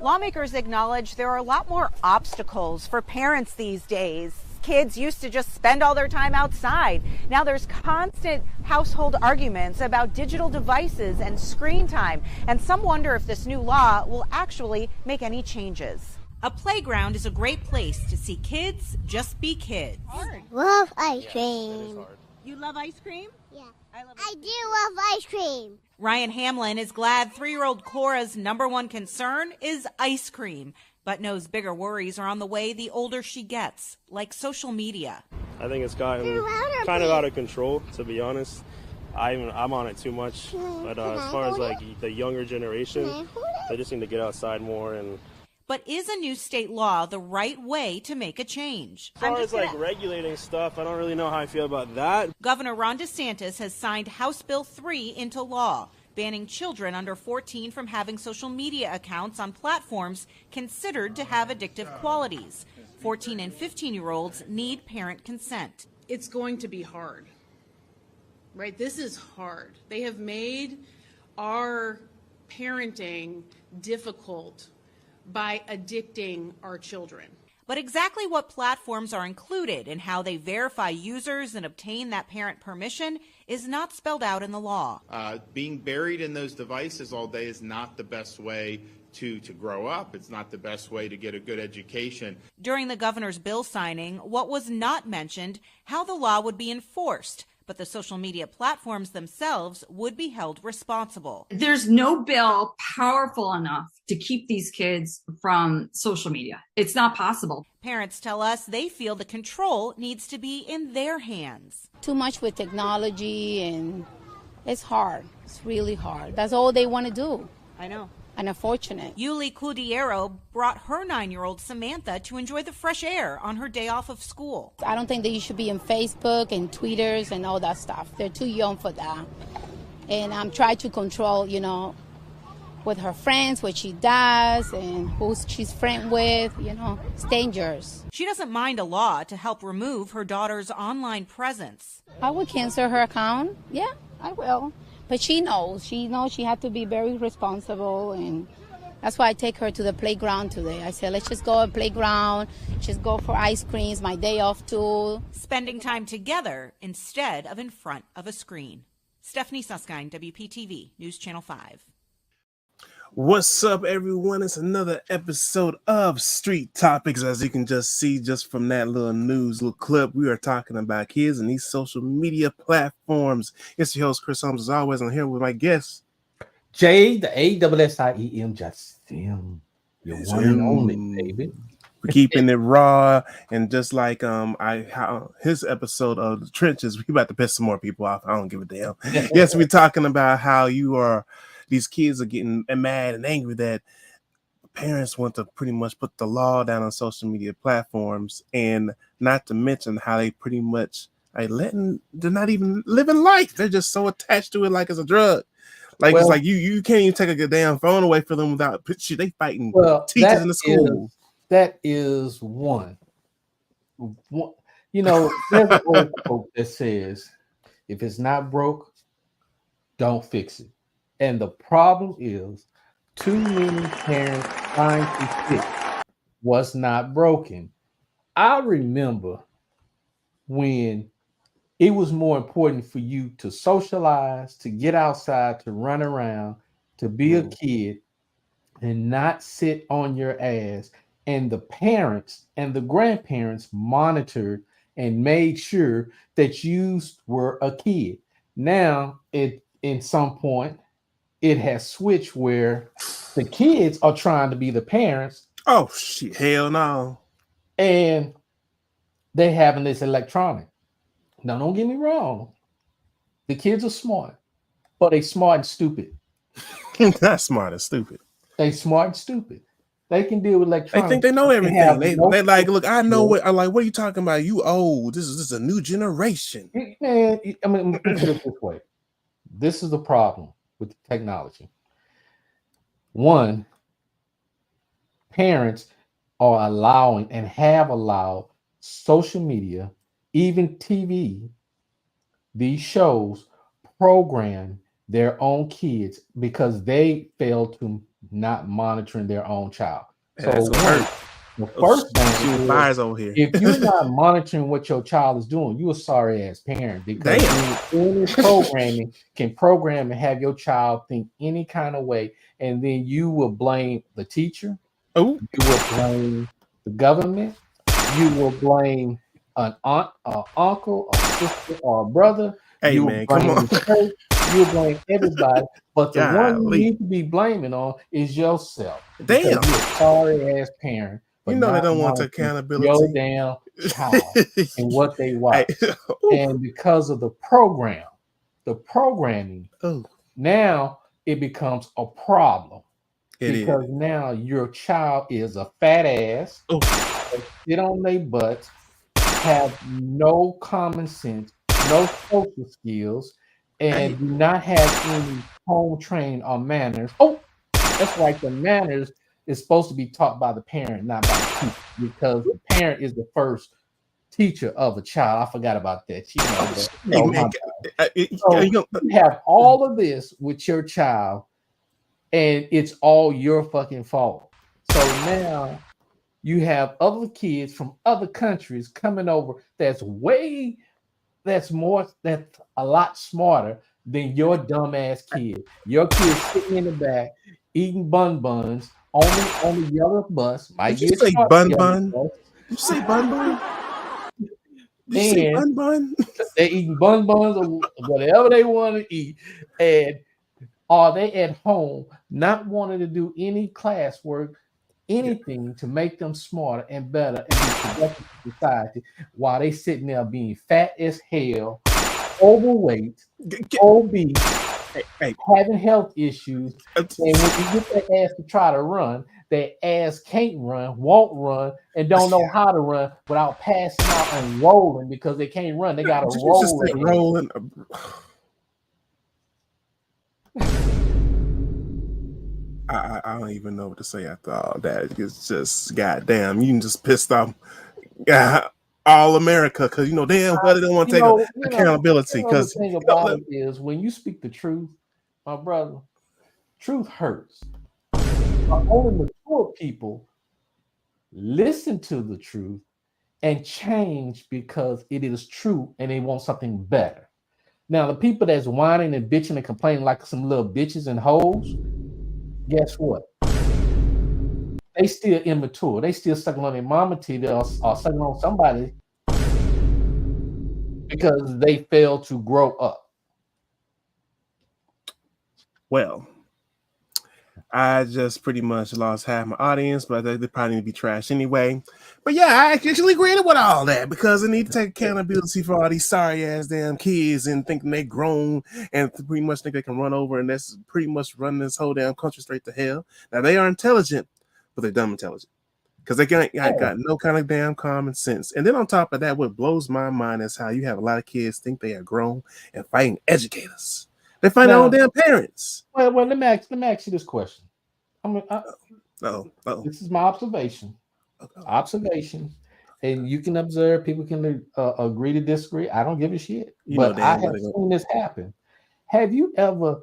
Lawmakers acknowledge there are a lot more obstacles for parents these days. Kids used to just spend all their time outside. Now there's constant household arguments about digital devices and screen time. And some wonder if this new law will actually make any changes. A playground is a great place to see kids just be kids. Love ice cream. You love ice cream? Yeah. I do love ice cream. Ryan Hamlin is glad 3-year-old Cora's number one concern is ice cream, but knows bigger worries are on the way the older she gets, like social media. I think it's gotten kind of out of control, to be honest. I'm on it too much, but as far as like the younger generation, they just need to get outside more. But is a new state law the right way to make a change? As far as like regulating stuff, I don't really know how I feel about that. Governor Ron DeSantis has signed House Bill 3 into law, banning children under 14 from having social media accounts on platforms considered to have addictive qualities. 14 and 15-year-olds need parent consent. It's going to be hard, right? This is hard. They have made our parenting difficult by addicting our children. But exactly what platforms are included and how they verify users and obtain that parent permission is not spelled out in the law. Being buried in those devices all day is not the best way to grow up. It's not the best way to get a good education. During the governor's bill signing, what was not mentioned, how the law would be enforced. But the social media platforms themselves would be held responsible. There's no bill powerful enough to keep these kids from social media. It's not possible. Parents tell us they feel the control needs to be in their hands. Too much with technology, and it's hard. It's really hard. That's all they want to do. I know. And unfortunate. Yuli Cudiero brought her 9-year-old Samantha to enjoy the fresh air on her day off of school. I don't think that you should be in Facebook and Twitters and all that stuff. They're too young for that. And I'm trying to control, with her friends, what she does and who she's friend with, it's dangerous. She doesn't mind a law to help remove her daughter's online presence. I would cancel her account. Yeah, I will. But she knows she had to be very responsible, and that's why I take her to the playground today. I said, let's just go to the playground, just go for ice creams, my day off too. Spending time together instead of in front of a screen. Stephanie Suskind, WPTV, News Channel 5. What's up, everyone? It's another episode of Street Topics. As you can just see just from that little clip, we are talking about kids and these social media platforms. It's your host, Chris Holmes, as always. I'm here with my guest, Jay, the ASSIEM, just him. Your one and only, baby. We're keeping it raw, and just like his episode of The Trenches, we about to piss some more people off. I don't give a damn. Yes, we're talking about how these kids are getting mad and angry that parents want to pretty much put the law down on social media platforms, and not to mention how they pretty much they're not even living life. They're just so attached to it like it's a drug. Like, it's like you can't even take a damn phone away from them without they fighting teachers in the school. That is one. There's an old quote that says, if it's not broke, don't fix it. And the problem is too many parents trying to fix what's not broken. I remember when it was more important for you to socialize, to get outside, to run around, to be a kid, and not sit on your ass. And the parents and the grandparents monitored and made sure that you were a kid. Now, in some point, it has switched where the kids are trying to be the parents. Oh, shit. Hell no. And they having this electronic. Now, don't get me wrong. The kids are smart, but they smart and stupid. Not smart and stupid. They smart and stupid. They can deal with electronics. They think they know everything. They like, look, I know what are you talking about? You old. This is a new generation. Man, I mean, put it this way. This is the problem with technology. One, parents are allowing and have allowed social media, even TV, these shows program their own kids because they fail to not monitoring their own child. And that's gonna hurt. The first thing fires over here. If you're not monitoring what your child is doing, you're a sorry ass parent, because any programming can program and have your child think any kind of way, and then you will blame the teacher. Oh, you will blame the government. You will blame an aunt, an uncle, a sister, or a brother. Hey, you man, will blame come on. the church. You will blame everybody, but the one you Golly. need to be blaming on is yourself. Damn. You're a sorry ass parent. You know they don't want accountability. Your damn child and what they watch. And because of the programming, now it becomes a problem. Because now your child is a fat ass, sit on their butts, have no common sense, no social skills, and do not have any home training or manners. Oh, that's right. The manners is supposed to be taught by the parent, not by the teacher, because the parent is the first teacher of a child. I forgot about that. You have all of this with your child, and it's all your fucking fault. So now you have other kids from other countries coming over that's a lot smarter than your dumbass kid. Your kid sitting in the back eating buns on the yellow bus. Did you say bun? You say bun? Did you say bun? They're eating buns or whatever they want to eat. And are they at home not wanting to do any classwork, anything to make them smarter and better and be productive in society, while they sitting there being fat as hell, overweight, obese, having health issues, and when you get their ass to try to run, their ass can't run, won't run, and don't know how to run without passing out and rolling because they can't run. They got to roll. Rolling. I don't even know what to say after all that. It's just goddamn. You can just pissed off all America because you know damn well they don't want to take accountability. Because the thing about it is when you speak the truth, my brother, truth hurts. Only mature people listen to the truth and change because it is true and they want something better. Now, the people that's whining and bitching and complaining like some little bitches and hoes, guess what? They still immature. They still sucking on their mama titty or sucking on somebody because they failed to grow up. Well, I just pretty much lost half my audience, but they probably need to be trash anyway. But yeah, I actually agree with all that because they need to take accountability for all these sorry ass damn kids and thinking they grown and pretty much think they can run over and that's pretty much running this whole damn country straight to hell. Now they are intelligent, but they're dumb intelligent because they got no kind of damn common sense. And then on top of that, what blows my mind is how you have a lot of kids think they are grown and fighting educators. They fight their own damn parents. Well, let me ask you this question. This is my observation. Observation, and you can observe. People can agree to disagree. I don't give a shit. But I have seen this happen. Have you ever?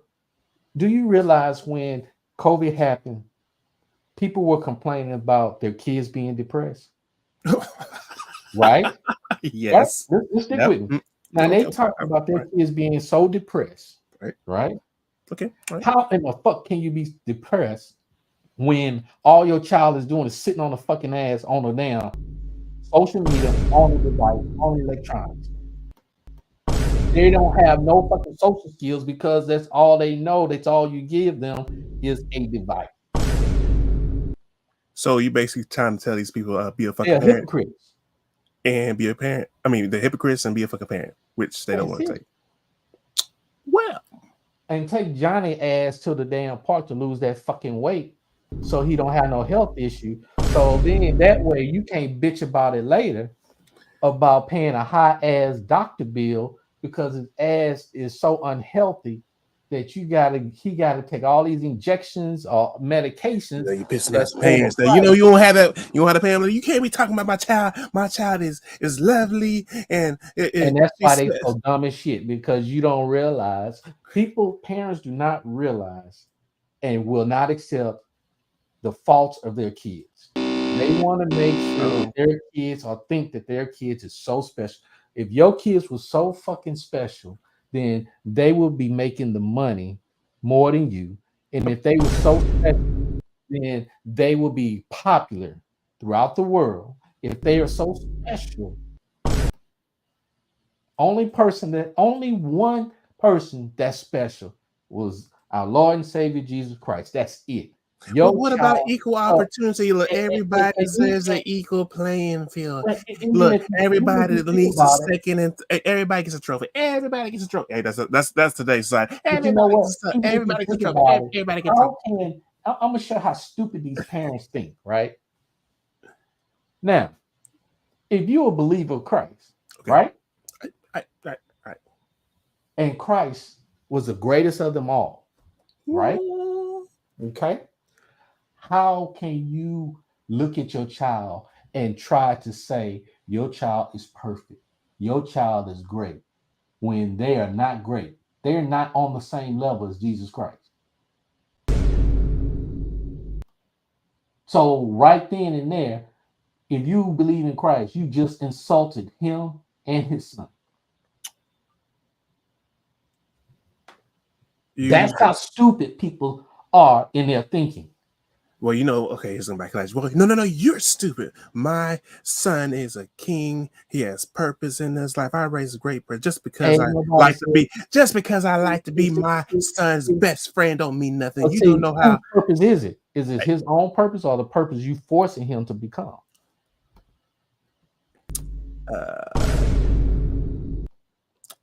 Do you realize when COVID happened, people were complaining about their kids being depressed? Right? Yes. Let's stick with me. Now they talk about their kids being so depressed. Right? Okay. Right. How in the fuck can you be depressed when all your child is doing is sitting on the fucking ass on the damn social media, on the device, on electronics? They don't have no fucking social skills because that's all they know. That's all you give them is a device. So you basically trying to tell these people be a fucking parent hypocrites and be a parent. I mean, the hypocrites and be a fucking parent, which they don't want to take. Well, and take Johnny ass to the damn park to lose that fucking weight so he don't have no health issue. So then that way you can't bitch about it later about paying a high ass doctor bill because his ass is so unhealthy that he gotta take all these injections or medications. You pissing off parents that you don't have that. You don't have a family. You can't be talking about my child. My child is lovely and that's why they so dumb as shit because you don't realize parents do not realize and will not accept the faults of their kids. They want to make sure that their kids or think that their kids is so special. If your kids were so fucking special, then they will be making the money more than you. And if they were so special, then they will be popular throughout the world. If they are so special, only one person that's special was our Lord and Savior Jesus Christ. That's it. But what about equal opportunity? Look, everybody deserves an equal playing field. Look, everybody needs a second, and everybody gets a trophy. Everybody gets a trophy. Hey, that's today's side. Everybody gets a trophy. Everybody gets a trophy. Everybody gets a trophy. I'm gonna show how stupid these parents think. Right now, if you're a believer of Christ, right, and Christ was the greatest of them all, right? Okay. How can you look at your child and try to say your child is perfect, your child is great, when they are not great? They're not on the same level as Jesus Christ. So right then and there, if you believe in Christ, you just insulted him and his son. That's how stupid people are in their thinking. Well, okay, he's going back to well, no, you're stupid. My son is a king. He has purpose in his life. I raise a great person just because I like to be my son's best friend don't mean nothing. You don't know how purpose is it? Is it his own purpose or the purpose you forcing him to become?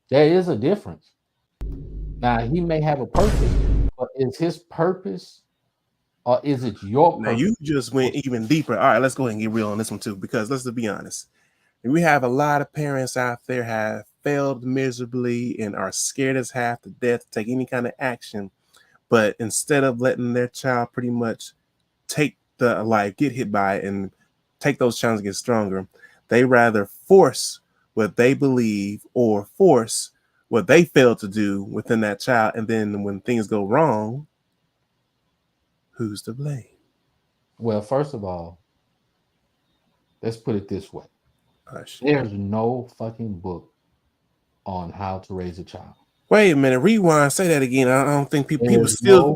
There is a difference. Now he may have a purpose, but is his purpose or is it your purpose? Now you just went even deeper. All right, let's go ahead and get real on this one too, because let's be honest. We have a lot of parents out there have failed miserably and are scared as half to death to take any kind of action. But instead of letting their child pretty much take get hit by it and take those challenges and get stronger, they rather force what they believe or force what they failed to do within that child. And then when things go wrong, who's to blame? Well, first of all, let's put it this way. There's no fucking book on how to raise a child. Wait a minute, rewind, say that again. I don't think people still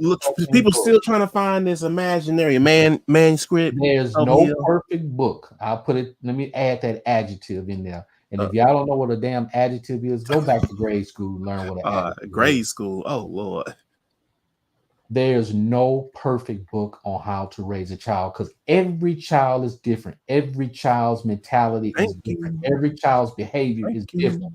trying to find this imaginary manuscript. There's no perfect book. I'll put it, let me add that adjective in there. And if y'all don't know what a damn adjective is, go back to grade school and learn what an adjective grade is. School. Oh Lord. There's no perfect book on how to raise a child because every child is different. Every child's mentality is different. Every child's behavior is different.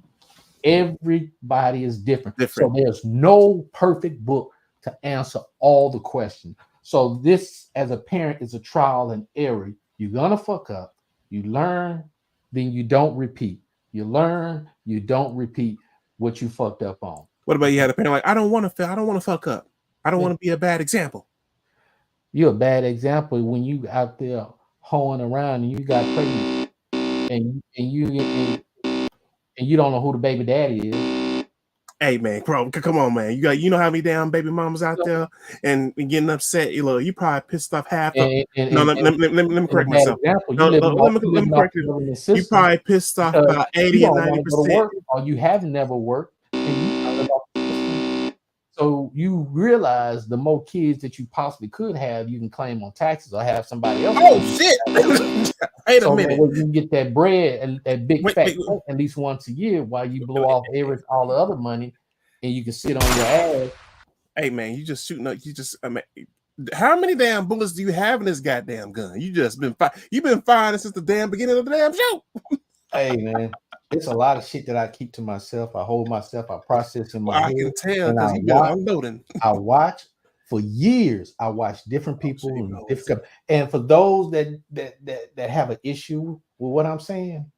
Everybody is different. So there's no perfect book to answer all the questions. So this, as a parent, is a trial and error. You're gonna fuck up. You learn, then you don't repeat. You learn, you don't repeat what you fucked up on. What about you had a parent like, I don't want to fail. I don't want to fuck up. I don't want to be a bad example. You're a bad example when you out there hoeing around and you got pregnant and you don't know who the baby daddy is. Hey man, bro, come on, man. You know how many damn baby mamas out there and getting upset. You probably pissed off half. Let me correct myself. Let me correct you. You probably pissed off about 80 or 90%. Or you have never worked. So you realize the more kids that you possibly could have, you can claim on taxes or have somebody else. Oh shit! Wait a minute. You can get that bread and that big fat at least once a year while you blow off all the other money, and you can sit on your ass. Hey man, you just shooting up. How many damn bullets do you have in this goddamn gun? You've been firing since the damn beginning of the damn show. Hey man. It's a lot of shit that I keep to myself. I hold myself. I process in my head. I can tell because you've been unloading. I watch for years. I watch different people and for those that have an issue with what I'm saying,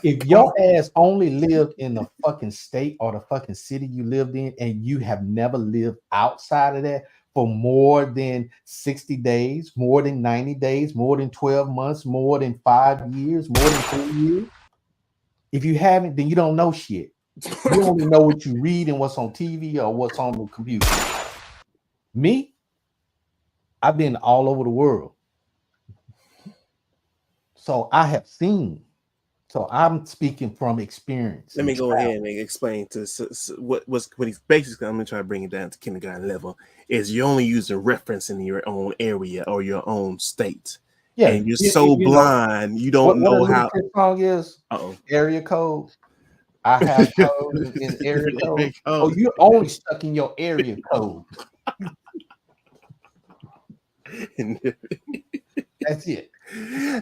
if your ass only lived in the fucking state or the fucking city you lived in, and you have never lived outside of that for more than 60 days, more than 90 days, more than 12 months, more than 5 years, more than 2 years. If you haven't, then you don't know shit. You only know what you read and what's on TV or what's on the computer. Me, I've been all over the world. So I have seen. So I'm speaking from experience. Let me go ahead and explain to what he's basically. I'm gonna try to bring it down to kindergarten level. Is you're only using reference in your own area or your own state. Yeah, and you're so blind, you don't know how. What song is? Area code. I have code in area code. Oh, you're only stuck in your area code. That's it.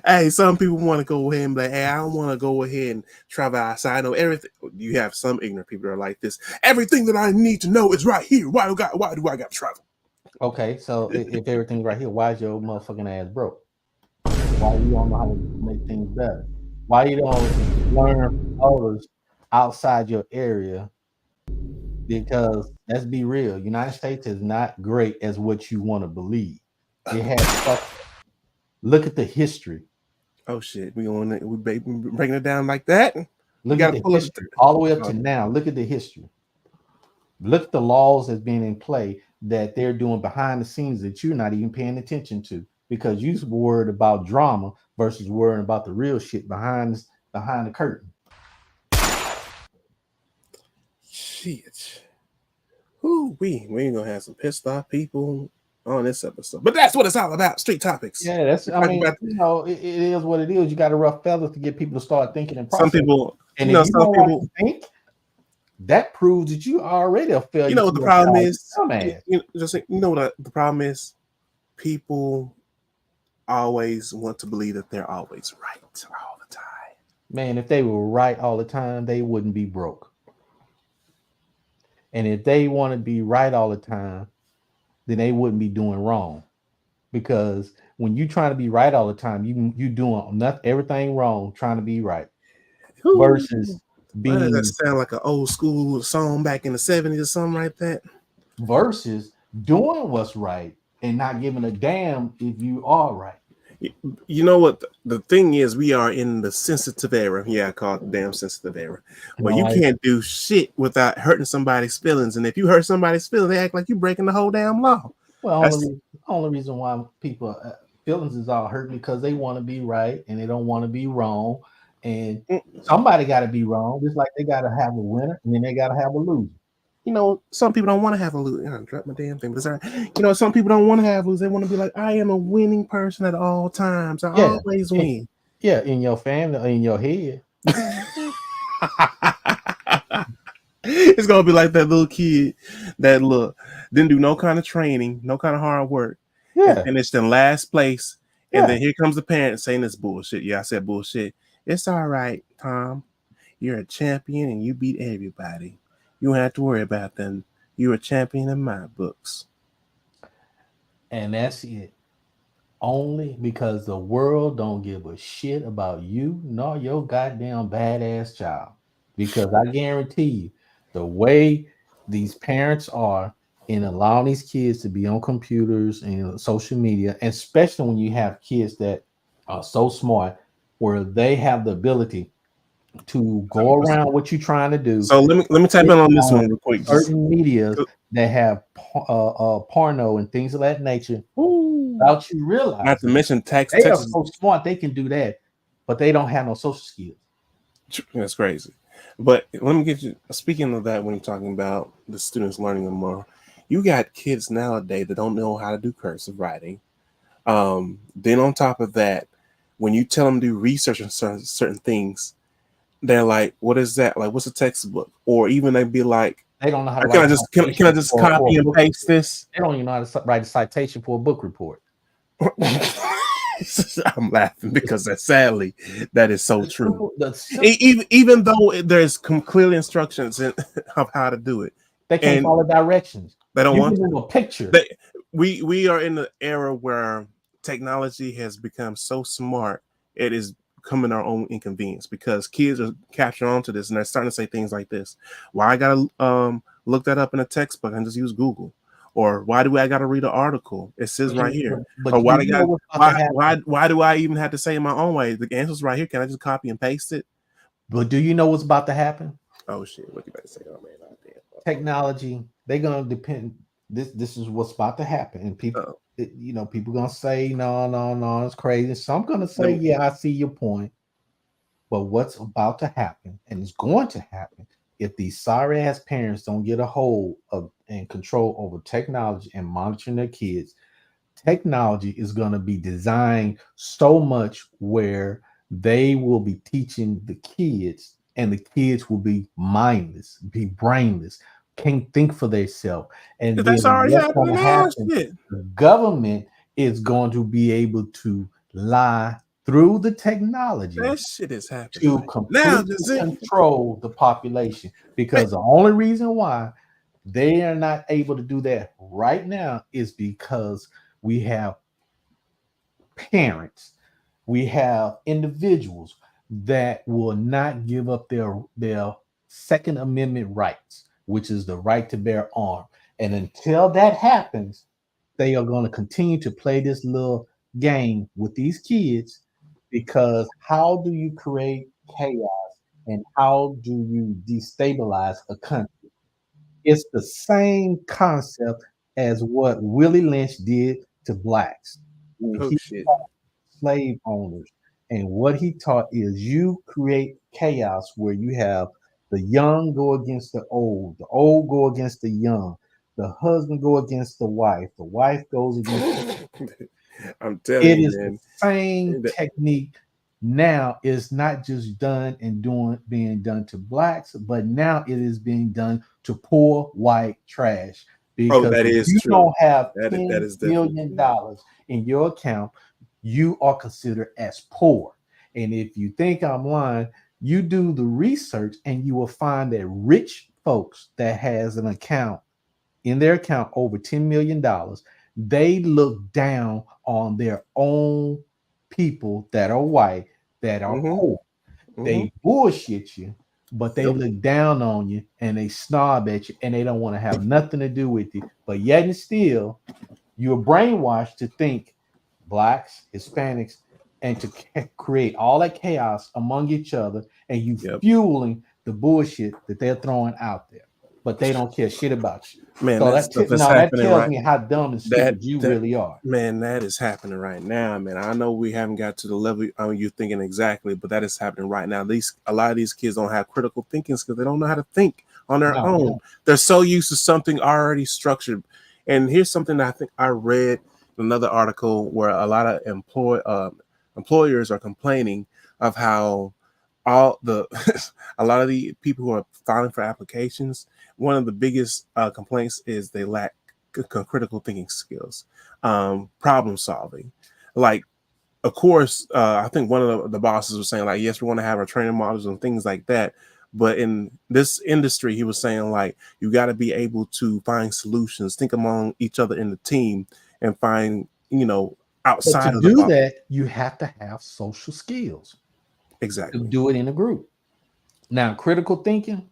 Hey, some people want to go ahead and be like, hey, I don't want to go ahead and travel outside. I know everything. You have some ignorant people that are like this. Everything that I need to know is right here. Why do I got to travel? Okay, so if everything's right here, why is your motherfucking ass broke? Why you don't know how to make things better? Why you don't learn from others outside your area? Because let's be real, United States is not great as what you want to believe. It has stuff. Look at the history. Oh shit, we breaking it down like that. Look at the history all the way up to now. Look at the history. Look at the laws that's being in play that they're doing behind the scenes that you're not even paying attention to because you're worried about drama versus worrying about the real shit behind the curtain. Shit. Ooh, we ain't gonna have some pissed off people on this episode, but that's what it's all about. Street topics. Yeah, that's. I mean, it is what it is. You got to rough feathers to get people to start thinking and processing. Some people, and if you don't want to think, that proves that you already a failure. You know what the problem is? You know what the problem is? People always want to believe that they're always right all the time. Man, if they were right all the time, they wouldn't be broke. And if they want to be right all the time, then they wouldn't be doing wrong. Because when you trying to be right all the time, you doing everything wrong, trying to be right. Ooh. Versus being. Why does that sound like an old school song back in the 70s or something like that? Versus doing what's right and not giving a damn if you are right. You know what the thing is, we are in the sensitive era. Yeah, I call it the damn sensitive era. Where you can't do shit without hurting somebody's feelings. And if you hurt somebody's feelings, they act like you're breaking the whole damn law. Well, the only reason why people feelings is all hurt because they want to be right and they don't want to be wrong. And somebody got to be wrong, just like they got to have a winner and then they got to have a loser. You know, some people don't want to have a lose. I dropped my damn thing, but it's all right. You know, some people don't want to have lose. They want to be like, I am a winning person at all times. I always win. Yeah, in your family, in your head. It's gonna be like that little kid that didn't do no kind of training, no kind of hard work. Yeah, finished in last place, and then here comes the parent saying this bullshit. Yeah, I said bullshit. It's all right, Tom. You're a champion and you beat everybody. You don't have to worry about them. You're a champion in my books. And that's it. Only because the world don't give a shit about you nor your goddamn badass child. Because I guarantee you, the way these parents are in allowing these kids to be on computers and social media, especially when you have kids that are so smart, where they have the ability to go around what you're trying to do. So let me type in on this one real quick. Certain media that have porno and things of that nature, without you realize. Not to mention they are so smart they can do that, but they don't have no social skills. That's crazy. But let me get you. Speaking of that, when you're talking about the students learning them more, you got kids nowadays that don't know how to do cursive writing. Then on top of that, when you tell them to do research on certain things, they're like, "What is that? Like, what's a textbook?" Or even they'd be like, "They don't know how to can I just copy and paste this?" They don't even know how to write a citation for a book report. I'm laughing because sadly that is so true. Even though there's clearly instructions of how to do it, they can't follow directions. They don't want a picture. We are in the era where technology has become so smart, it is becoming our own inconvenience because kids are capturing onto this and they're starting to say things like this. Why I gotta look that up in a textbook and just use Google? Or why do I gotta read an article? It says right here. Or why do I even have to say it my own way? The answer's right here. Can I just copy and paste it? But do you know what's about to happen? Oh shit! What you about to say? Oh man, technology. They're gonna depend. This is what's about to happen, and people people gonna say no, it's crazy. Some gonna say, yeah, I see your point. But what's about to happen, and it's going to happen, if these sorry ass parents don't get a hold of and control over technology and monitoring their kids, technology is going to be designed so much where they will be teaching the kids, and the kids will be mindless, be brainless, can't think for themselves. And that's then already what's going to happen? shit. The government is going to be able to lie through the technology. That shit is happening to completely control the population, because the only reason why they are not able to do that right now is because we have parents, we have individuals that will not give up their Second Amendment rights, which is the right to bear arms. And until that happens, they are going to continue to play this little game with these kids, because how do you create chaos and how do you destabilize a country? It's the same concept as what Willie Lynch did to blacks when he taught slave owners. And what he taught is you create chaos where you have the young go against the old go against the young, the husband go against the wife goes against I'm telling you, man. The same technique now. Is not just done and being done to blacks, but now it is being done to poor white trash. Because that is you true. Don't have that is $10 million in your account, you are considered as poor. And if you think I'm lying, you do the research and you will find that rich folks that has an account in their account over $10 million, they look down on their own people that are white, that are poor. They bullshit you, but they look down on you and they snob at you, and they don't want to have nothing to do with you. But yet and still, you're brainwashed to think blacks, Hispanics, and to create all that chaos among each other, and you fueling the bullshit that they're throwing out there. But they don't care shit about you. Man, so that tells me how dumb and stupid you really are. Man, that is happening right now, man. I know we haven't got to the level you're thinking exactly, but that is happening right now. A lot of these kids don't have critical thinking because they don't know how to think on their own. No. They're so used to something already structured. And here's something that I think I read in another article where a lot of employers are complaining of how a lot of the people who are filing for applications, one of the biggest complaints is they lack critical thinking skills, problem solving. Like, of course, I think one of the bosses was saying, like, yes, we want to have our training models and things like that. But in this industry, he was saying, like, you got to be able to find solutions, think among each other in the team, and find, outside of the box. To do that, you have to have social skills. Exactly. To do it in a group. Now, critical thinking,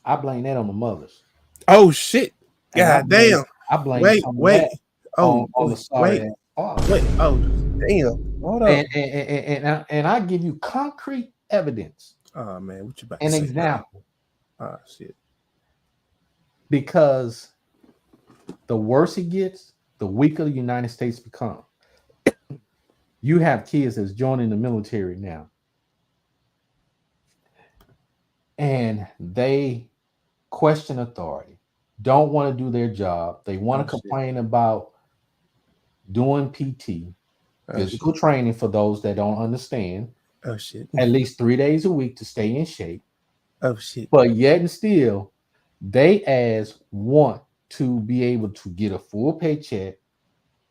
I blame that on the mothers. Oh shit! God damn! I blame. Wait. Oh, on the sorry wait. Oh, damn! Hold on. And I give you concrete evidence. Oh man, what you about? An example. Oh shit! Because the worse it gets, the weaker the United States become. You have kids that's joining the military now, and they question authority, don't want to do their job. They want to complain about doing PT, physical training for those that don't understand. Oh shit! At least 3 days a week to stay in shape. Oh shit! But yet and still, they want to be able to get a full paycheck.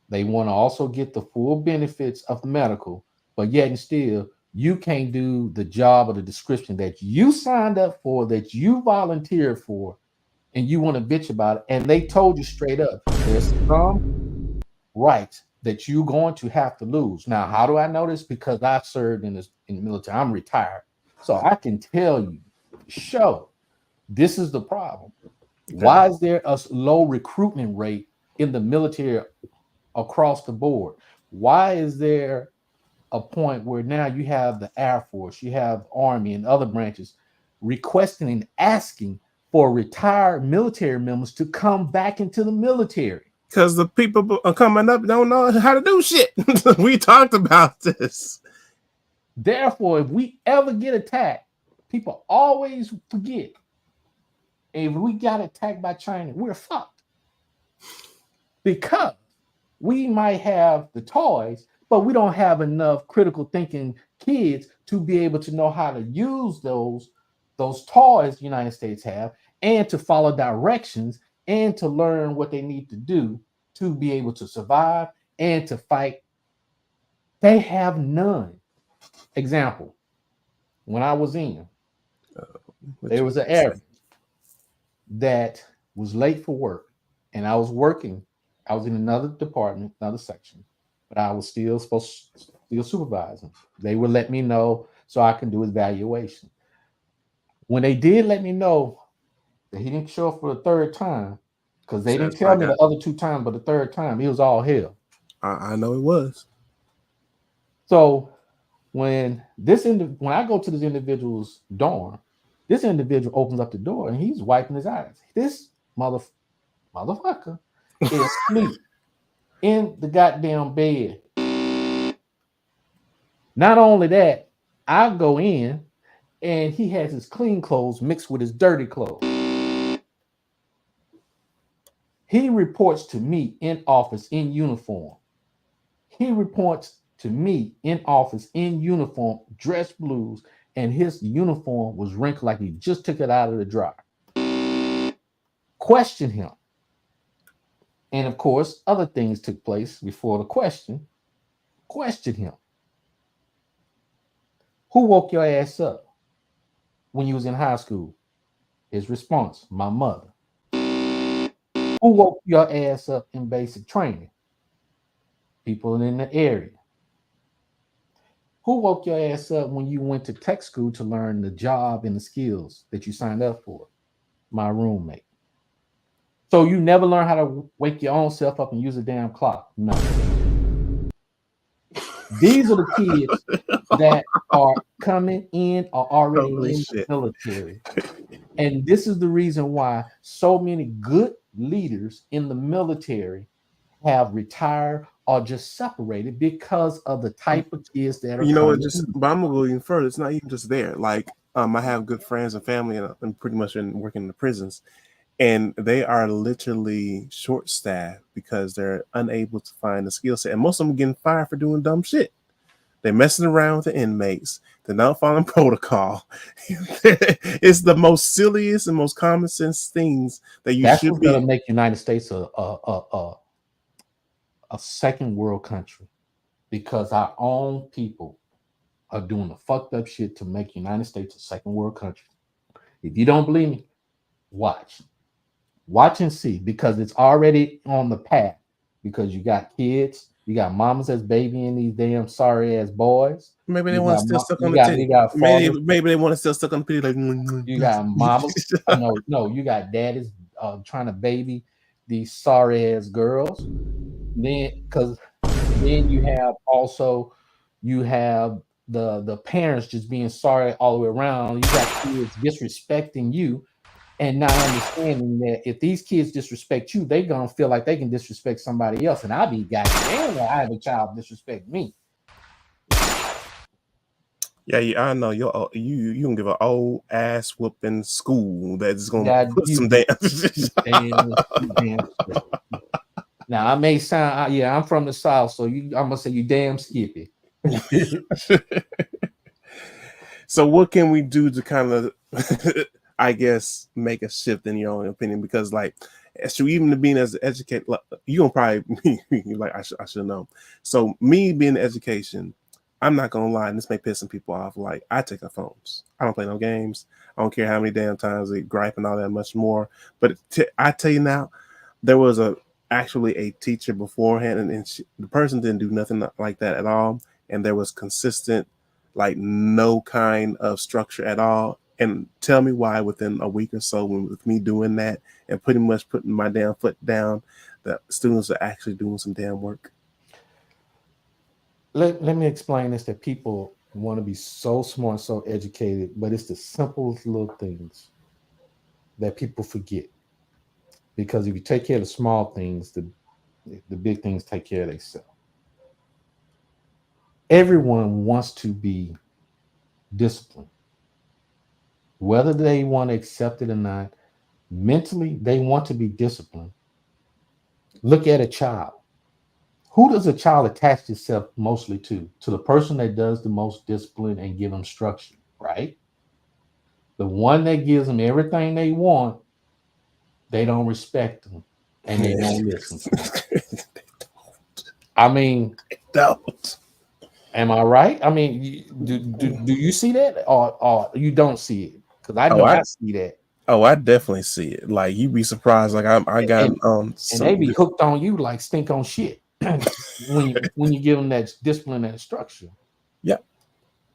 They want to also get the full benefits of medical, but yet and still, you can't do the job or the description that you signed up for, that you volunteered for, and you want to bitch about it. And they told you straight up, there's some rights that you're going to have to lose. Now, how do I know this? Because I served in the military. I'm retired. So I can tell you, this is the problem. Why is there a low recruitment rate in the military across the board? Why is there a point where now you have the Air Force, you have Army and other branches requesting and asking for retired military members to come back into the military? Because the people are coming up don't know how to do shit. We talked about this. Therefore, if we ever get attacked, people always forget. If we got attacked by China, we're fucked. Because we might have the toys, but we don't have enough critical thinking kids to be able to know how to use those toys the United States have, and to follow directions, and to learn what they need to do to be able to survive and to fight. They have none. Example, when I was in, there was an area that was late for work, and I was working. I was in another department, another section, but I was still supervising. They would let me know so I can do evaluation. When they did let me know that he didn't show up for the third time, because they didn't tell me the other 2 times, but the third time, it was all hell. I know it was. So when I go to this individual's dorm, this individual opens up the door and he's wiping his eyes. This motherfucker is asleep in the goddamn bed. Not only that, I go in and he has his clean clothes mixed with his dirty clothes. He reports to me in office in uniform. He reports to me in office in uniform, dress blues, and his uniform was wrinkled like he just took it out of the dryer. Question him. And of course, other things took place before the question. Question him. Who woke your ass up when you was in high school? His response, my mother. Who woke your ass up in basic training? People in the area. Who woke your ass up when you went to tech school to learn the job and the skills that you signed up for? My roommate. So you never learn how to wake your own self up and use a damn clock? No. These are the kids that are coming in or already in the military. And this is the reason why so many good leaders in the military have retired or just separated, because of the type of kids that are. You know, but I'm gonna go even further. It's not even just there. Like, I have good friends and family, and pretty much working in the prisons, and they are literally short-staffed because they're unable to find the skill set, and most of them are getting fired for doing dumb shit. They're messing around with the inmates. They're not following protocol. It's the most silliest and most common sense things that you That's should what's be. Gonna make United States a second world country, because our own people are doing the fucked up shit to make United States a second world country. If you don't believe me, watch and see, because it's already on the path. Because you got kids, you got mamas that's babying these damn sorry ass boys. Maybe they want to still stuck on the titty. Maybe they want to still stuck on the titty. Like, you got mamas. No, you got daddies trying to baby these sorry ass girls. Then you have the parents just being sorry all the way around. You got kids disrespecting you and not understanding that if these kids disrespect you, they gonna feel like they can disrespect somebody else. And I be goddamn, I have a child disrespect me. Yeah, I know you can give an old ass whooping school that's gonna put some damn. Now I may sound, I'm from the South, so I'm gonna say you damn skippy. So what can we do to kind of, I guess, make a shift in your own opinion? Because like, so even being as an educator, like, you gonna probably like I should know. So me being in education, I'm not gonna lie, and this may piss some people off. Like, I take their phones. I don't play no games. I don't care how many damn times they gripe and all that much more. But I tell you now, there was actually a teacher beforehand, and the person didn't do nothing like that at all. And there was consistent, like, no kind of structure at all. And tell me why within a week or so, with me doing that and pretty much putting my damn foot down, the students are actually doing some damn work. Let me explain this, that people want to be so smart, so educated, but it's the simplest little things that people forget. Because if you take care of the small things, the The big things take care of themselves. Everyone wants to be disciplined, whether they want to accept it or not. Mentally, they want to be disciplined. Look at a child. Who does a child attach itself mostly to? To the person that does the most discipline and give them structure, right? The one that gives them everything they want, they don't respect them and they won't listen to them. I mean, Don't. Am I right? I mean, do you see that, or you don't see it? Because I know I see that. Oh, I definitely see it. Like you'd be surprised. Like I got and they be hooked on you like stink on shit when you give them that discipline and structure. Yeah,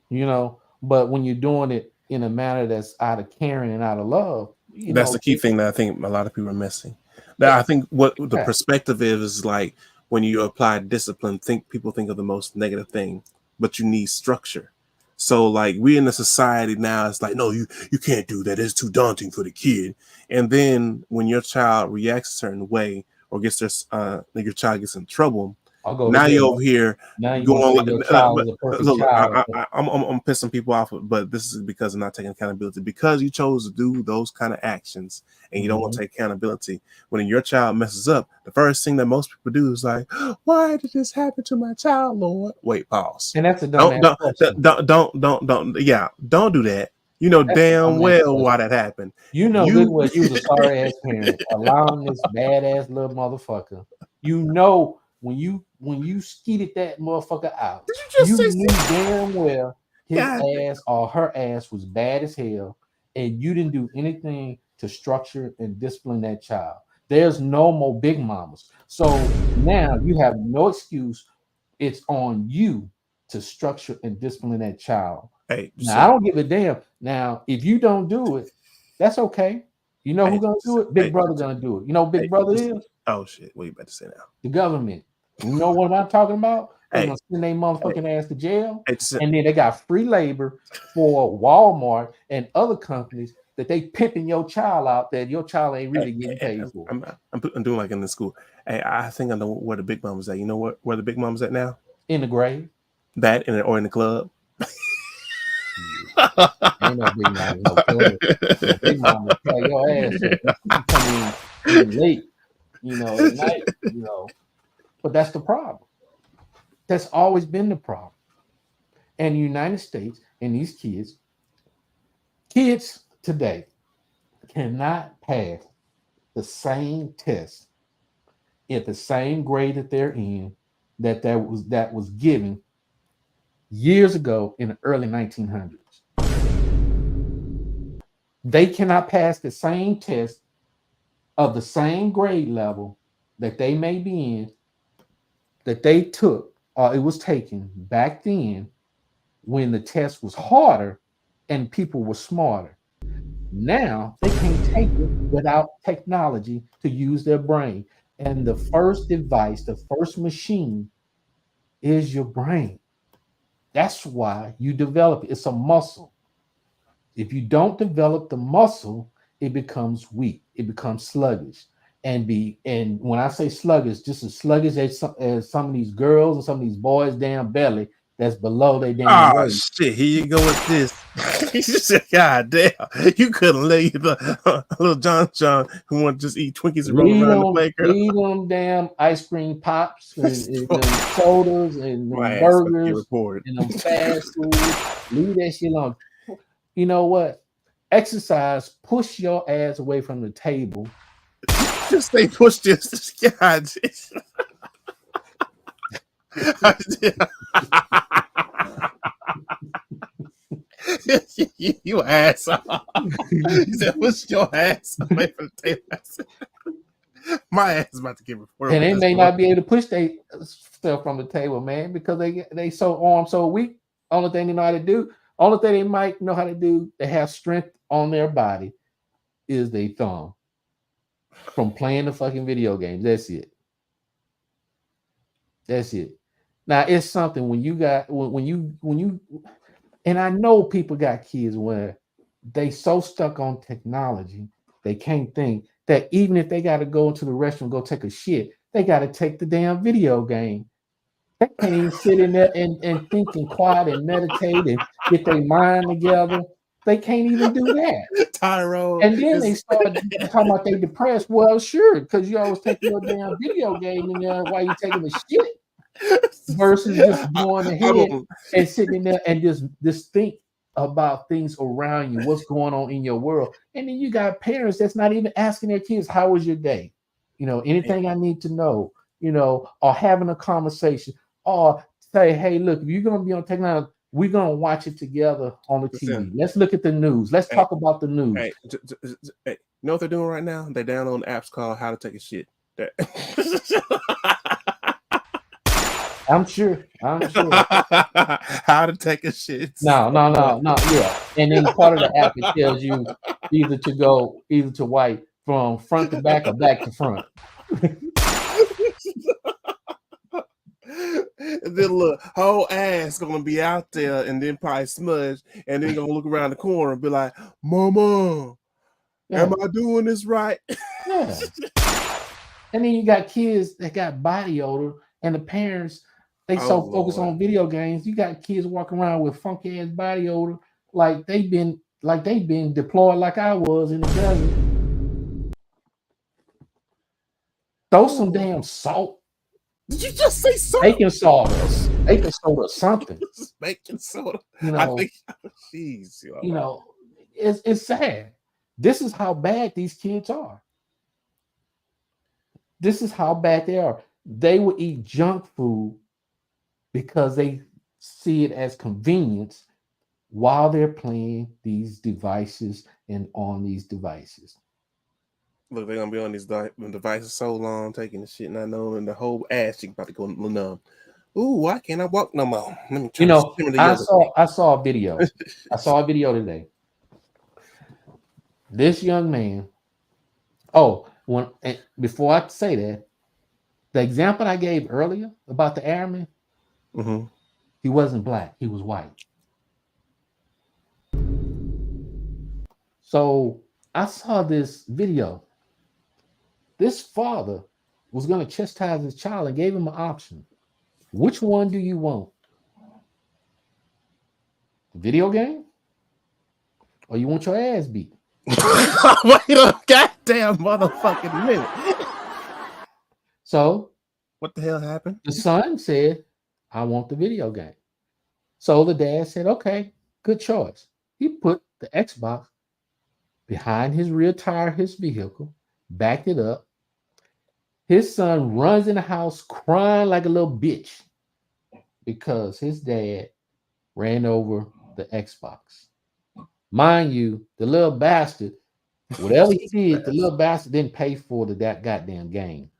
you know. But when you're doing it in a manner that's out of caring and out of love, that's the key thing that I think a lot of people are missing. Now, I think what the perspective is like when you apply discipline, people think of the most negative thing, but you need structure. So like we in a society now, it's like, no, you can't do that. It's too daunting for the kid. And then when your child reacts a certain way or gets your child gets in trouble, now you're over here going. I'm pissing people off, but this is because I'm not taking accountability. Because you chose to do those kind of actions and you don't want to take accountability. When your child messes up, the first thing that most people do is like, "Why did this happen to my child, Lord?" Wait, pause. And that's a don't do that. You know damn well why that happened. You know good well you was a sorry ass parent allowing this badass little motherfucker. You know. When you skeeted that motherfucker out, you knew damn well his ass or her ass was bad as hell, and you didn't do anything to structure and discipline that child. There's no more big mamas. So now you have no excuse. It's on you to structure and discipline that child. Hey, now I don't give a damn. Now, if you don't do it, that's okay. You know who's gonna do it? Big Brother gonna do it. You know who Big Brother is? Oh shit! What are you about to say now? The government. You know what I'm talking about? They're gonna send their motherfucking ass to jail, and then they got free labor for Walmart and other companies that they pimping your child out that your child ain't really getting paid for. I'm doing like in the school. Hey, I think I know where the big mama's at. You know where the big mama's at now? In the grave. That or in the club. Ain't no big mama, no club. The big mama tell your ass you come in late, at night, But that's the problem. That's always been the problem. And the United States and these kids today cannot pass the same test at the same grade that they're in that was given years ago in the early 1900s. They cannot pass the same test of the same grade level that they may be in that they took or it was taken back then when the test was harder and people were smarter. Now they can't take it without technology to use their brain. And the first device, the first machine is your brain. That's why you develop it. It's a muscle. If you don't develop the muscle, it becomes weak. It becomes sluggish. And when I say sluggish, just as sluggish as some of these girls and some of these boys' damn belly that's below their damn weight. Shit, here you go with this. God damn, you couldn't leave the little John who want to just eat Twinkies and roll around the playground. Leave them damn ice cream pops and sodas and burgers and them fast food. Leave that shit alone. You know what? Exercise, push your ass away from the table. Just stay pushed this. God. You asshole. He said, push your ass away from the table. My ass is about to get reported. And they may not be able to push their stuff from the table, man, because they so armed, so weak. Only thing they know how to do, only thing they might know how to do, they have strength on their body is their thumb. From playing the fucking video games. That's it. That's it. Now it's something when you and I know people got kids where they so stuck on technology, they can't think that even if they got to go into the restroom, go take a shit, they got to take the damn video game. They can't even sit in there and think and quiet and meditate and get their mind together. They can't even do that. Tyrone. And then they start talking about they depressed. Well, sure, because you always taking your damn video game in there while you're taking a shit versus just going ahead and sitting there and just think about things around you, what's going on in your world. And then you got parents that's not even asking their kids, how was your day? You know, anything I need to know, you know, or having a conversation, or say, hey, look, if you're going to be on technology, we're going to watch it together on the TV. Let's look at the news. Let's talk about the news. Hey, you know what they're doing right now? They're downloading apps called How to Take a Shit. I'm sure. How to take a shit. No. Yeah. And then part of the app, it tells you either to wipe from front to back or back to front. The little whole ass gonna be out there and then probably smudge, and then gonna look around the corner and be like, Mama, am I doing this right? Yeah. And then you got kids that got body odor, and the parents they focused on video games. You got kids walking around with funky ass body odor, like they've been deployed like I was in the desert. Throw some damn salt. Did you just say salt? Baking soda, something. Baking soda. You know, I think, geez, you know, it's sad. This is how bad these kids are. This is how bad they are. They will eat junk food because they see it as convenience while they're playing these devices and on these devices. Look, they're gonna be on these devices so long, taking the shit, not knowing the whole ass cheek about to go numb. Ooh, why can't I walk no more? Let me try. You know, I saw a video. I saw a video today. This young man. Before I say that, the example I gave earlier about the airman, he wasn't black, he was white. So I saw this video. This father was going to chastise his child and gave him an option. Which one do you want? The video game? Or you want your ass beat? Wait a goddamn motherfucking minute. So, what the hell happened? The son said, I want the video game. So the dad said, okay, good choice. He put the Xbox behind his rear tire of his vehicle, backed it up. His son runs in the house crying like a little bitch because his dad ran over the Xbox. Mind you, the little bastard, whatever he did, the little bastard didn't pay for that goddamn game.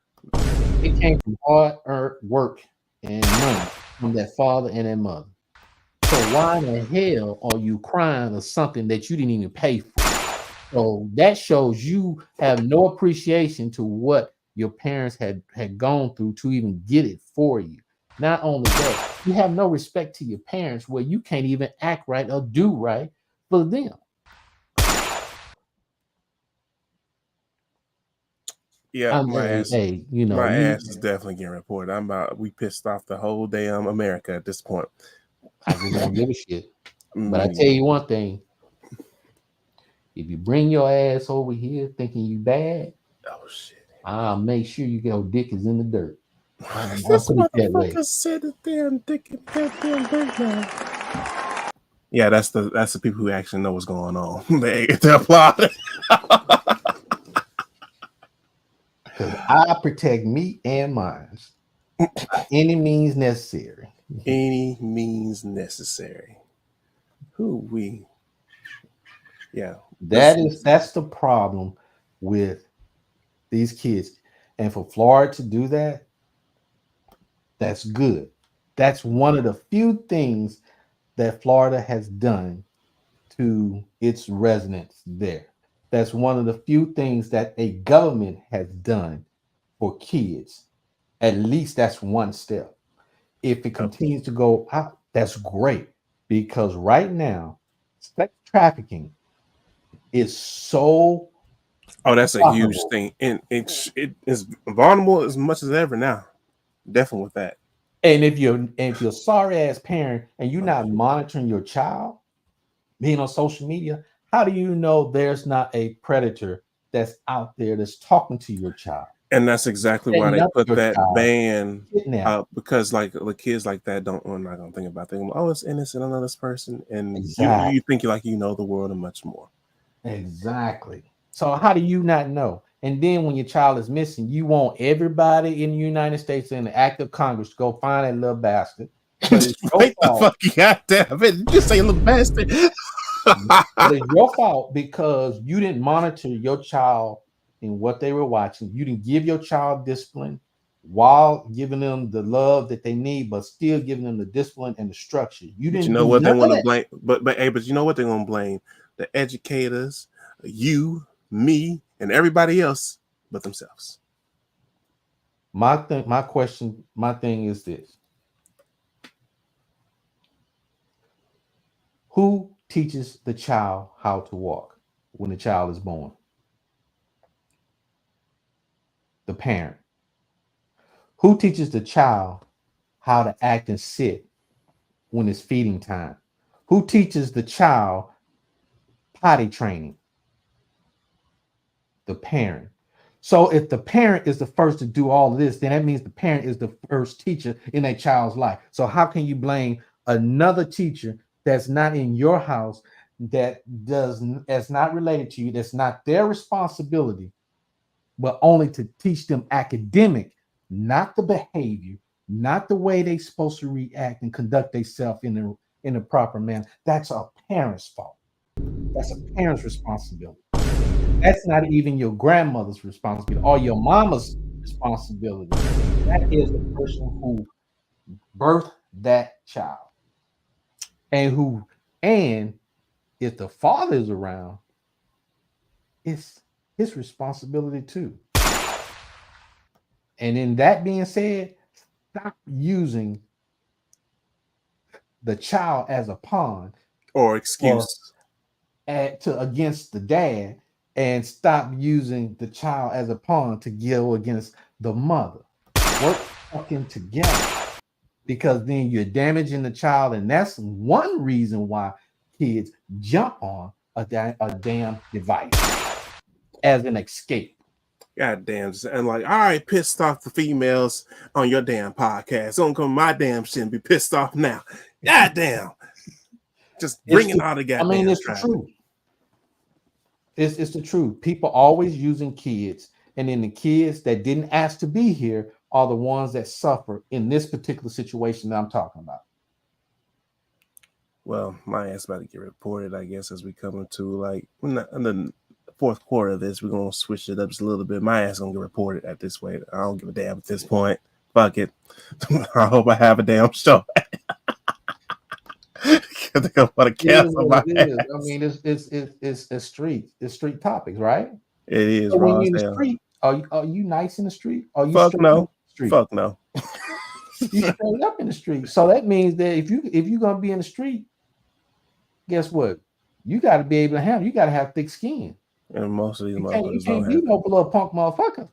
It came from hard work and money from that father and that mother. So why in the hell are you crying or something that you didn't even pay for? So that shows you have no appreciation to what your parents had gone through to even get it for you. Not only that, you have no respect to your parents where you can't even act right or do right for them. Yeah, my ass is definitely getting reported. We pissed off the whole damn America at this point. I just don't give a shit. But I tell you one thing. If you bring your ass over here thinking you bad, oh shit, I'll make sure your dick is in the dirt. This motherfucker said the damn dick in that damn dirt now. Yeah, that's the people who actually know what's going on. They applaud. I protect me and mine by any means necessary. Any means necessary. Who we? Yeah, that's the problem with these kids, and for Florida to do that, that's good. That's one of the few things that Florida has done to its residents there. That's one of the few things that a government has done for kids. At least that's one step. If it continues to go out, that's great, because right now, sex trafficking is so Oh, that's a huge thing, and it is vulnerable as much as ever now. Definitely with that. And if you're sorry ass parent and you're not monitoring your child being on social media, how do you know there's not a predator that's out there that's talking to your child? And that's exactly why they put that ban because like the kids like that I'm not gonna think about thinking, oh, it's innocent, I know this person, and you think you know the world and much more. Exactly. So how do you not know? And then when your child is missing, you want everybody in the United States in the act of Congress to go find that little bastard. Wait the fuck, goddamn it! Did you say little bastard? But it's your fault because you didn't monitor your child in what they were watching. You didn't give your child discipline while giving them the love that they need, but still giving them the discipline and the structure. You didn't. You know what they want to blame, but you know what they're gonna blame? The educators, you, me, and everybody else but themselves. My thing is this: who teaches the child how to walk when the child is born? The parent. Who teaches the child how to act and sit when it's feeding time? Who teaches the child potty training? The parent. So if the parent is the first to do all of this, then that means the parent is the first teacher in a child's life. So how can you blame another teacher that's not in your house, that's not related to you, that's not their responsibility, but only to teach them academic, not the behavior, not the way they're supposed to react and conduct themselves in a proper manner? That's a parent's fault. That's a parent's responsibility. That's not even your grandmother's responsibility or your mama's responsibility. That is the person who birthed that child. And if the father is around, it's his responsibility too. And in that being said, stop using the child as a pawn or excuse against the dad, and stop using the child as a pawn to go against the mother. Work fucking together, because then you're damaging the child, and that's one reason why kids jump on a damn device as an escape. God damn. And like, all right, pissed off the females on your damn podcast. Don't come my damn shit and be pissed off now. God damn. Just bringing all the goddamn. I mean, it's the truth. It's the truth. People always using kids, and then the kids that didn't ask to be here are the ones that suffer in this particular situation that I'm talking about. Well, my ass about to get reported, I guess, as we come into like in the fourth quarter of this. We're gonna switch it up just a little bit. My ass gonna get reported at this way. I don't give a damn at this point. Fuck it. I hope I have a damn show. They're gonna want to cancel my ass. I mean, it's street topics, right? It is. So when you're in the street, are you nice in the street? Are you fuck no? Street? Fuck no. You straight up in the street. So that means that if you're gonna be in the street, guess what? You got to be able to handle. You got to have thick skin. And most of these motherfuckers you can't be no little punk motherfucker.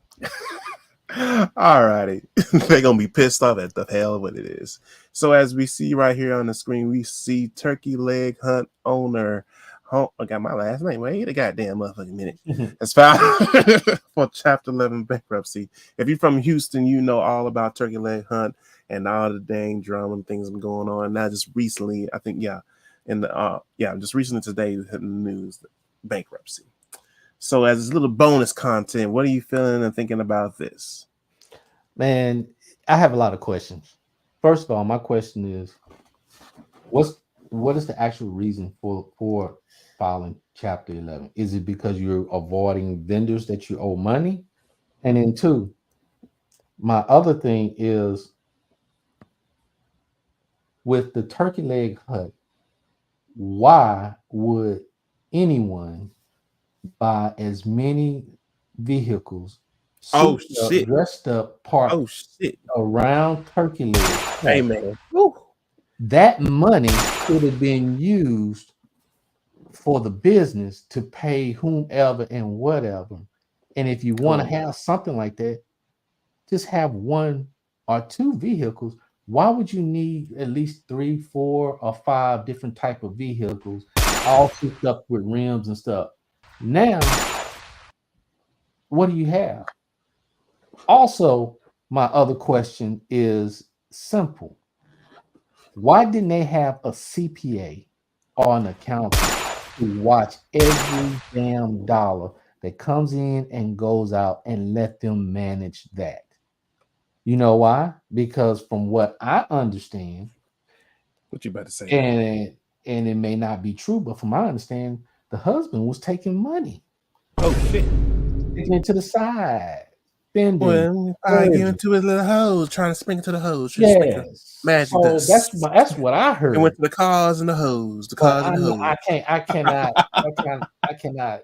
All righty. They're gonna be pissed off at the hell of what it is. So as we see right here on the screen, we see Turkey Leg Hunt owner. I got my last name. Wait a goddamn motherfucking minute. That's filed for Chapter 11 bankruptcy. If you're from Houston, you know all about Turkey Leg Hunt and all the dang drama and things going on. Now, just recently, I think, just recently today, we hit the news, bankruptcy. So as this little bonus content, what are you feeling and thinking about this? Man, I have a lot of questions. First of all, my question is, what is the actual reason for filing Chapter 11? Is it because you're avoiding vendors that you owe money? And then two, my other thing is, with the Turkey Leg Hunt, why would anyone buy as many vehicles dressed up, parked around Turkey Leg? Hey man, that money could have been used for the business to pay whomever and whatever, And if you want to have something like that, just have 1 or 2 vehicles. Why would you need at least 3, 4, or 5 different type of vehicles, all hooked up with rims and stuff? Now, what do you have? Also, my other question is simple. Why didn't they have a CPA or an accountant to watch every damn dollar that comes in and goes out and let them manage that? You know why? Because from what I understand, what you about to say, and it may not be true, but from my understanding, the husband was taking money. Oh shit! Taking it to the side. Well, I get into his little hose, trying to spring it to the hose. Yes, magic so dust. That's what I heard. It went to the cars and the hose. The cars and the hose. I cannot,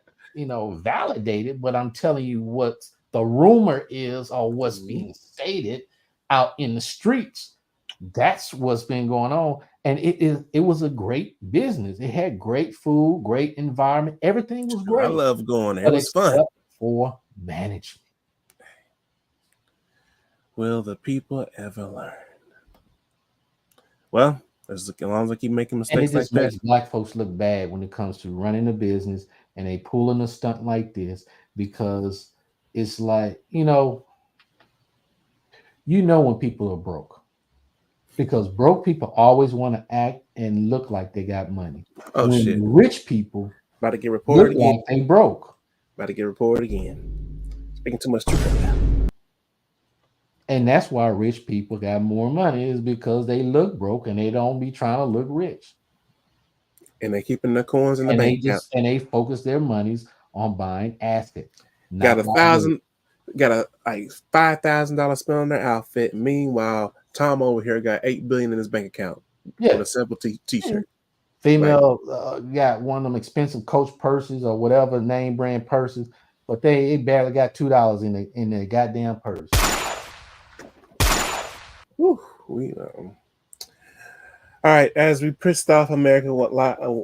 validate it. But I'm telling you what the rumor is, or what's being stated out in the streets. That's what's been going on, and it was a great business. It had great food, great environment. Everything was great. I love going there. It was fun for management. Will the people ever learn? Well, as long as I keep making mistakes, and it just like makes black folks look bad when it comes to running a business and they pulling a stunt like this, because it's like, when people are broke, because broke people always want to act and look like they got money. Oh, when shit! Rich people about to get reported again. Like they broke. About to get reported again. Speaking too much truth right now. And that's why rich people got more money, is because they look broke and they don't be trying to look rich. And they keeping their coins in the bank account. And they focus their monies on buying assets. Got $5,000 spent on their outfit. Meanwhile, Tom over here got $8 billion in his bank account. Yeah, with a simple t-shirt. Female got one of them expensive Coach purses or whatever name brand purses, but they barely got $2 in their goddamn purse. Whew, all right, as we pissed off America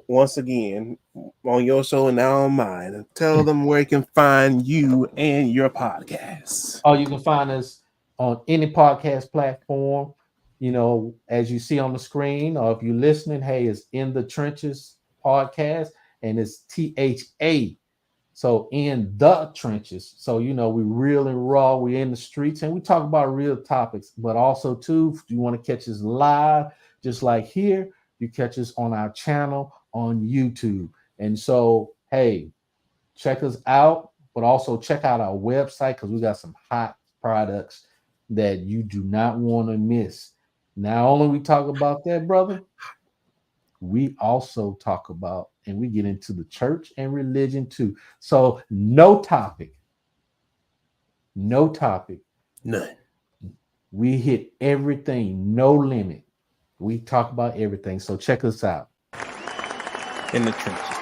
once again on your show and now on mine, tell them where you can find you and your podcast. Oh, you can find us on any podcast platform, as you see on the screen, or if you're listening, hey, it's In the Trenches podcast, and it's THA. So In the Trenches. So, we real and raw, we're in the streets, and we talk about real topics, but also too, if you want to catch us live, just like here, you catch us on our channel on YouTube. And so, hey, check us out, but also check out our website, because we got some hot products that you do not want to miss. Not only we talk about that, brother, we also talk about, and we get into the church and religion too. So no topic. None. We hit everything, no limit. We talk about everything. So check us out. In the Trenches.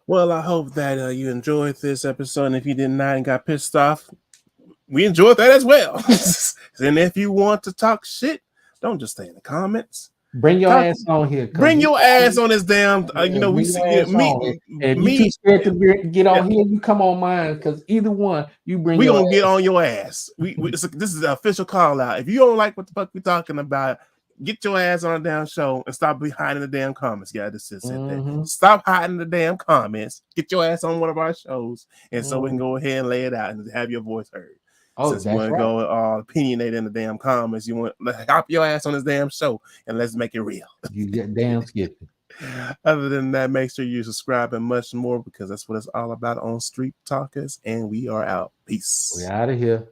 Well, I hope that you enjoyed this episode. And if you did not and got pissed off, we enjoyed that as well. And if you want to talk shit, don't just stay in the comments. Bring your ass on here. Bring your ass on this damn. We see me. If you too scared to get on here, you come on mine, because either one you bring. We gonna get on your ass. This is an official call out. If you don't like what the fuck we talking about, get your ass on a damn show and stop hiding the damn comments. Yeah, this is it. Stop hiding the damn comments. Get your ass on one of our shows, and so we can go ahead and lay it out and have your voice heard. Oh, since you want to go opinionate in the damn comments, you want to hop your ass on this damn show and let's make it real. You get damn skippy. Other than that, make sure you subscribe and much more, because that's what it's all about on Street Talkers, and we are out. Peace. We out of here.